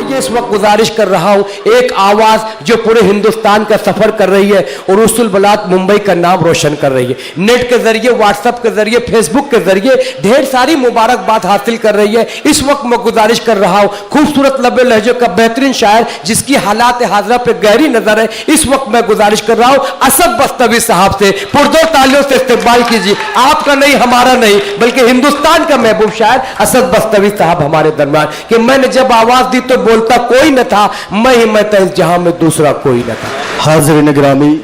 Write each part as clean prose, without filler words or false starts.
ये इस वक्त गुजारिश कर रहा हूं, एक आवाज जो पूरे हिंदुस्तान का सफर कर रही है और उरुसुल बलात मुंबई का नाम रोशन कर रही है, नेट के जरिए, व्हाट्सएप के जरिए, फेसबुक के जरिए ढेर सारी मुबारकबाद हासिल कर रही है। इस वक्त मैं गुजारिश कर रहा हूं, खूबसूरत लबे लहजे का बेहतरीन शायर जिसकी हालात हाजरा पे गहरी नजर है, इस वक्त मैं गुजारिश कर रहा हूं असद बस्तवी साहब से पुरजोर तालियों से इस्तकबाल कीजिए। आपका नहीं, हमारा नहीं, बल्कि हिंदुस्तान का महबूब शायर असद बस्तवी साहब हमारे दरमियान। कि मैंने जब आवाज दी तो बोलता कोई न था, मैं था इस जहां में दूसरा कोई न था। हाज़िरीन गिरामी,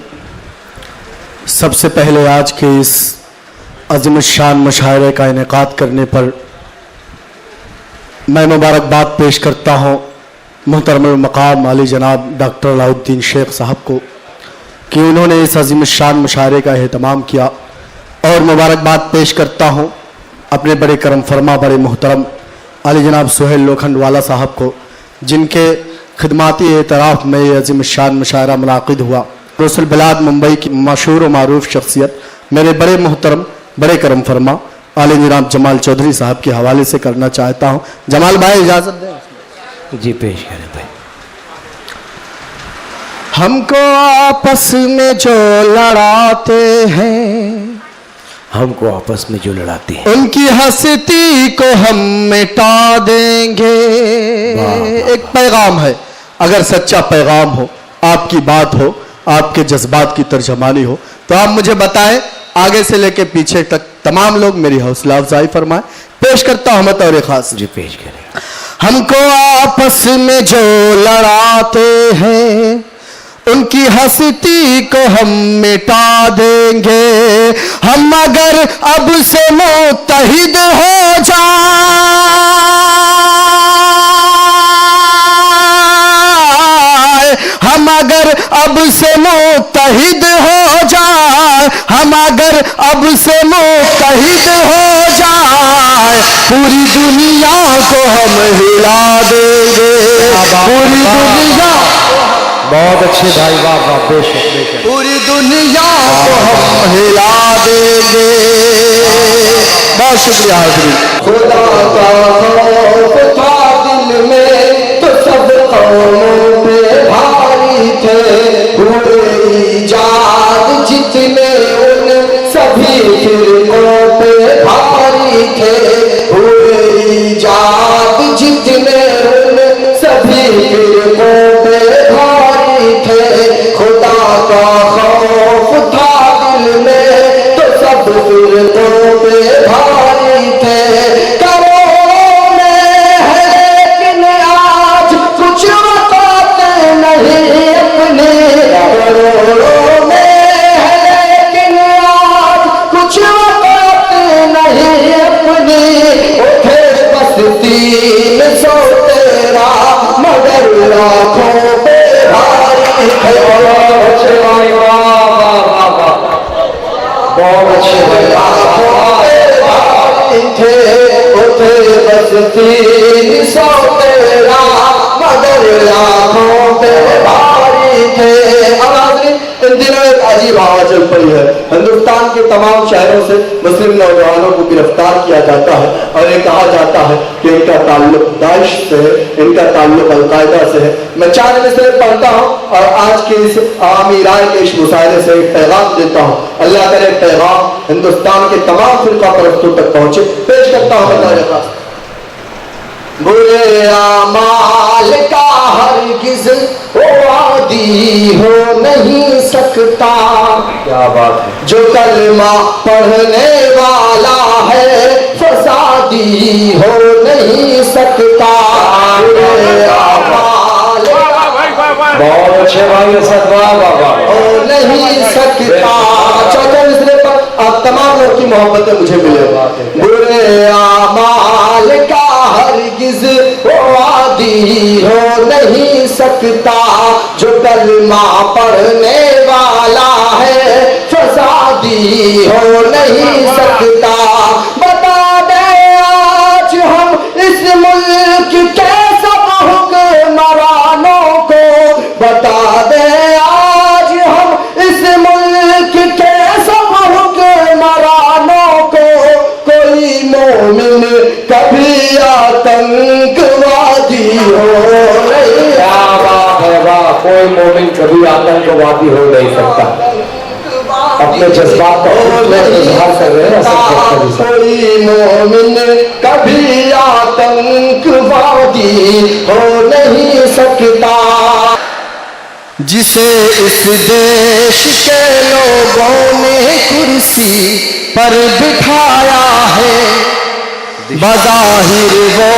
सबसे पहले आज के इस अज़ीम शान मुशायरे का इनेकाद करने पर मैं मुबारकबाद पेश करता हूँ मुहतरम मकाम आली जनाब डॉक्टर अलाउद्दीन शेख साहब को कि उन्होंने इस अज़ीम शान मुशायरे का एहतमाम किया, और मुबारकबाद पेश करता हूँ अपने बड़े करम फरमा बड़े मोहतरम आली जनाब सुहेल लोखंडवाला साहब को, जिनके खिदमाती एतराफ़ में ये अज़ीम शान मुशायरा मुनाक़िद हुआ। उरुसुल बलाद मुंबई की मशहूर व मारूफ शख्सियत मेरे बड़े मोहतरम बड़े करम फरमा आली जनाब जमाल चौधरी साहब के हवाले से करना चाहता हूँ। जमाल भाई इजाज़त दें। जी पेश करें भाई। हमको आपस में जो लड़ाते हैं, हमको आपस में जो लड़ाते हैं, उनकी हस्ती को हम मिटा देंगे। एक पैगाम है, अगर सच्चा पैगाम हो, आपकी बात हो, आपके जज्बात की तर्जमानी हो, तो आप मुझे बताएं, आगे से लेके पीछे तक तमाम लोग मेरी हौसला अफजाई फरमाएं। पेश करता हूं मैं तौर खास। जी पेश करें। हमको आपस में जो लड़ाते हैं, उनकी हस्ती को हम मिटा देंगे। हम अगर अब से मुत्तहिद हो जाए, हम अगर अब से मुत्तहिद हो जाए, हम अगर अब से मुत्तहिद हो जाए, पूरी दुनिया को हम हिला देंगे। पूरी दुनिया, बहुत अच्छे भाई, वाह वाह, बेशक बेशक। पूरी दुनिया को हम हिला देंगे। बहुत शुक्रिया हाज़िरीन। खुदा का खौफ था दिल में तो सब कौमों पे भारी थे, हुए इजाद जितने उन सभी फिरकों पे भारी थे, हुए इजाद जितने उन सभी फिरकों पे भारी थे। खुदा का खौफ था दिल में तो सब फिरकों पे भारी थे। करोड़ों में है लेकिन आज कुछ बताते नहीं अपने, करोड़ों में है लेकिन आज कुछ बताते नहीं अपने। उठे बस 300 तेरा मगर लाखों पे भारी थे। बहुत अच्छे भाई, वाह वाह वाह वाह, बहुत अच्छे भाई। लाखों पे भारी थे, उठे बस 300 तेरा मगर लाखों पे भारी थे। अब हाज़िरीन, इन दिनों एक अजीब हवा चल पड़ी है। हिंदुस्तान के तमाम शहरों से मुस्लिम नौजवानों को गिरफ्तार किया जाता है और ये कहा जाता है कि इनका ताल्लुक दाइश से है, इनका ताल्लुक अलकायदा से है। मैं 4 मिसरे पढ़ता हूँ और आज के इस आवामी राय के इस मुशायरे से एक पैगाम देता हूँ। अल्लाह करे पैगाम हिंदुस्तान के तमाम फिरका परस्तों तक पहुँचे। पेश करता हूँ मैं। बुरे आमाल का हरगिज़ वादी हो नहीं सकता, क्या बात है, जो कलमा पढ़ने वाला है फसादी हो नहीं सकता। बुरे आमाल बहुत अच्छे भाई, हो नहीं सकता। चौथे मिसरे पर आप तमाम लोग की मोहब्बतें मुझे मिले। बुरे आमाल का हरगिज़ वादी हो नहीं सकता, जो कलमा पढ़ने वाला है फसादी हो नहीं सकता। बता दे आज हम इस मुल्क के सब हुक्मरानों को, बता दे आज हम इस मुल्क के सब हुक्मरानों को, मोमिन कभी आतंकवादी हो कोई मोमिन कभी आतंकवादी हो नहीं सकता। अपने जज्बात का इजहार कर रहे हैं कोई मोमिन कभी आतंकवादी हो नहीं सकता। जिसे इस देश के लोगों ने कुर्सी पर बिठाया है, बज़ाहिर वो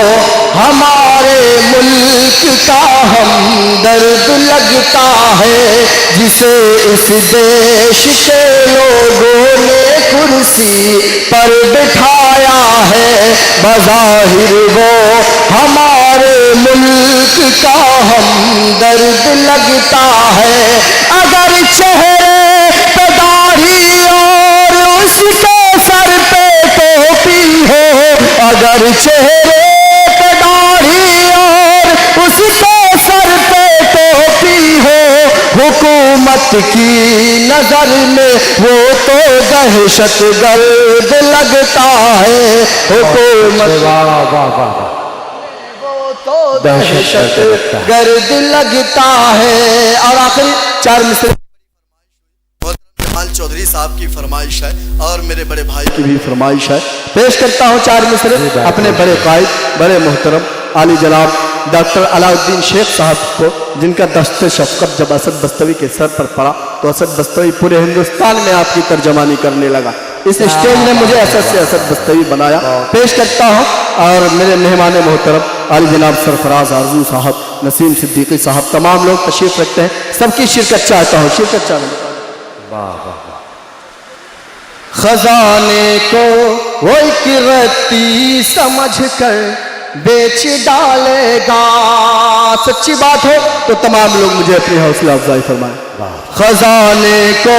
हमारे मुल्क का हमदर्द लगता है। जिसे इस देश के लोगों ने कुर्सी पर बिठाया है, बज़ाहिर वो हमारे मुल्क का हमदर्द लगता है। अगर चेहरे पे दाढ़ी और उसके सर पे टोपी हो, अगर चेहरे पे दाढ़ी और उसके सर पे टोपी हो, हुकूमत की नजर में वो तो दहशत गर्द लगता है। हुकूमत दहशत गर्द लगता है। और आखिरी 4 मिसरे चौधरी साहब की फरमाइश है और मेरे बड़े भाई की भी फरमाइश है। पेश करता हूँ 4 मिसरे अपने बड़े कायद, बड़े मोहतरम आली जनाब डॉक्टर अलाउद्दीन शेख साहब को, जिनका दस्ते शफकत जब असद बस्तवी के सर पर पड़ा तो असद बस्तवी पूरे हिंदुस्तान में आपकी तर्जमानी करने लगा। इस स्टेज ने मुझे असद से असद बस्तवी बनाया। पेश करता हूँ और मेरे मेहमान मोहतरम आली जनाब सरफराज आरजू साहब, नसीम सिद्दीकी साहब, तमाम लोग तशरीफ रखते हैं, सबकी शिरकत चाहता हूँ। शिरकत चाहता खजाने को वो एक रत्ती समझ कर बेच डालेगा। सच्ची बात हो तो तमाम लोग मुझे अपनी हौसला अफजाई फरमाएं। खजाने को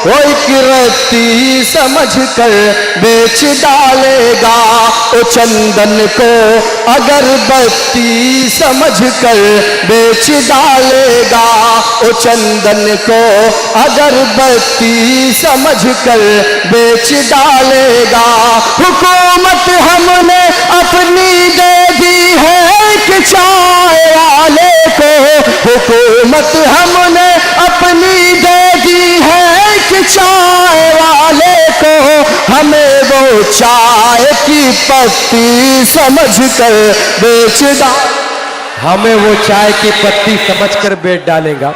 वो एक रत्ती समझ कर बेच डालेगा, ओ चंदन को अगरबत्ती समझ कर बेच डालेगा, ओ चंदन को अगरबत्ती समझ कर बेच डालेगा। हुकूमत हमने अपनी दे दी है कि चाय वाले को, हुकूमत हमने अपनी दे दी है कि चाय वाले को, हमें वो चाय की पत्ती समझ कर बेच डाल, हमें वो चाय की पत्ती समझकर बेच डालेगा।